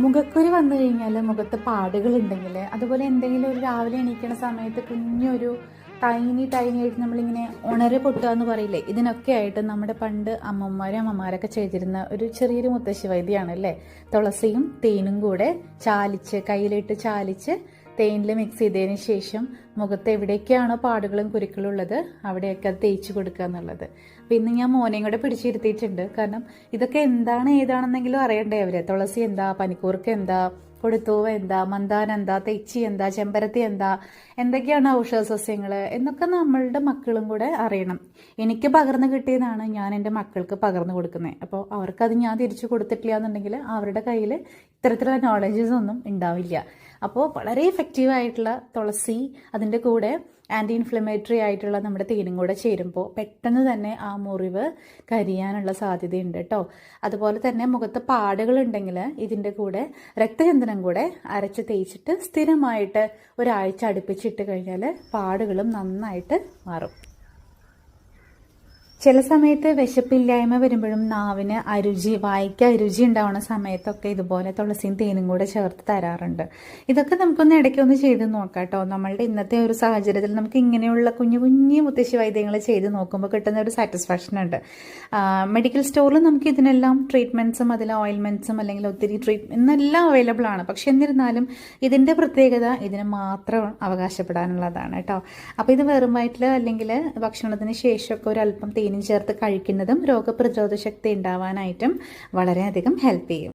മുഖക്കുരു വന്നു കഴിഞ്ഞാൽ, മുഖത്ത് പാടുകൾ ഉണ്ടെങ്കിൽ, അതുപോലെ എന്തെങ്കിലും ഒരു രാവിലെ എണീക്കുന്ന സമയത്ത് കുഞ്ഞൊരു ടൈനി ആയിട്ട് നമ്മളിങ്ങനെ ഉണരെ പൊട്ടുക എന്ന് പറയില്ലേ, ഇതിനൊക്കെ ആയിട്ട് നമ്മുടെ പണ്ട് അമ്മമാരൊക്കെ ചെയ്തിരുന്ന ഒരു ചെറിയൊരു മുത്തശ്ശി വൈദ്യമാണ് അല്ലേ. തുളസിയും തേനും കൂടെ ചാലിച്ച്, കയ്യിലിട്ട് ചാലിച്ച് തേനിൽ മിക്സ് ചെയ്തതിന് ശേഷം മുഖത്ത് എവിടെയൊക്കെയാണോ പാടുകളും കുരുക്കളും ഉള്ളത് അവിടെയൊക്കെ അത് തേച്ച് കൊടുക്കുക എന്നുള്ളത്. അപ്പം ഇന്ന് ഞാൻ മോനെയും കൂടെ പിടിച്ചിരുത്തിയിട്ടുണ്ട്. കാരണം ഇതൊക്കെ എന്താണ് ഏതാണെന്നെങ്കിലും അറിയണ്ടേ അവര്. തുളസി എന്താ, പനിക്കൂർക്ക എന്താ, കൊടുത്തൂവ എന്താ, മന്ദാരം എന്താ, തെച്ചി എന്താ, ചെമ്പരത്തി എന്താ, എന്തൊക്കെയാണ് ഔഷധ സസ്യങ്ങൾ എന്നൊക്കെ നമ്മളുടെ മക്കളും കൂടെ അറിയണം. എനിക്ക് പകർന്നു കിട്ടിയതാണ് ഞാൻ എൻ്റെ മക്കൾക്ക് പകർന്നു കൊടുക്കുന്നത്. അപ്പോൾ അവർക്കത് ഞാൻ തിരിച്ചു കൊടുത്തിട്ടില്ല എന്നുണ്ടെങ്കിൽ അവരുടെ കയ്യിൽ ഇത്തരത്തിലുള്ള നോളജസ് ഒന്നും ഉണ്ടാവില്ല. അപ്പോൾ വളരെ എഫക്റ്റീവായിട്ടുള്ള തുളസി, അതിൻ്റെ കൂടെ ആൻറ്റി ഇൻഫ്ലമേറ്ററി ആയിട്ടുള്ള നമ്മുടെ തേനും കൂടെ ചേരുമ്പോൾ പെട്ടെന്ന് തന്നെ ആ മുറിവ് കരിയാനുള്ള സാധ്യതയുണ്ട് കേട്ടോ. അതുപോലെ തന്നെ മുഖത്ത് പാടുകൾ ഉണ്ടെങ്കിൽ ഇതിൻ്റെ കൂടെ രക്തചന്ദനം കൂടെ അരച്ച് തേച്ചിട്ട് സ്ഥിരമായിട്ട് ഒരാഴ്ച അടുപ്പിച്ചിട്ട് കഴിഞ്ഞാൽ പാടുകളും നന്നായിട്ട് മാറും. ചില സമയത്ത് വിശപ്പില്ലായ്മ വരുമ്പോഴും നാവിന് അരുചി, വായിക്ക് അരുചി ഉണ്ടാവുന്ന സമയത്തൊക്കെ ഇതുപോലെ തുളസിയും തേനും കൂടെ ചേർത്ത് തരാറുണ്ട്. ഇതൊക്കെ നമുക്കൊന്ന് ഇടയ്ക്കൊന്ന് ചെയ്ത് നോക്കാം കേട്ടോ. നമ്മളുടെ ഇന്നത്തെ ഒരു സാഹചര്യത്തിൽ നമുക്ക് ഇങ്ങനെയുള്ള കുഞ്ഞു കുഞ്ഞു മുത്തശ്ശി വൈദ്യങ്ങൾ ചെയ്ത് നോക്കുമ്പോൾ കിട്ടുന്ന ഒരു സാറ്റിസ്ഫാക്ഷൻ ഉണ്ട്. മെഡിക്കൽ സ്റ്റോറിൽ നമുക്ക് ഇതിനെല്ലാം ട്രീറ്റ്മെൻറ്റ്സും അതിൽ ഓയിൽമെൻറ്റ്സും അല്ലെങ്കിൽ ഒത്തിരി എന്നെല്ലാം അവൈലബിൾ ആണ്. പക്ഷെ എന്നിരുന്നാലും ഇതിൻ്റെ പ്രത്യേകത ഇതിന് മാത്രം അവകാശപ്പെടാനുള്ളതാണ് കേട്ടോ. അപ്പോൾ ഇത് വെറും വയറ്റിൽ അല്ലെങ്കിൽ ഭക്ഷണത്തിന് ശേഷമൊക്കെ ഒരല്പം തേനും ചേർത്ത് കഴിക്കുന്നതും രോഗപ്രതിരോധ ശക്തി ഉണ്ടാവാനായിട്ടും വളരെയധികം ഹെൽപ്പ് ചെയ്യും.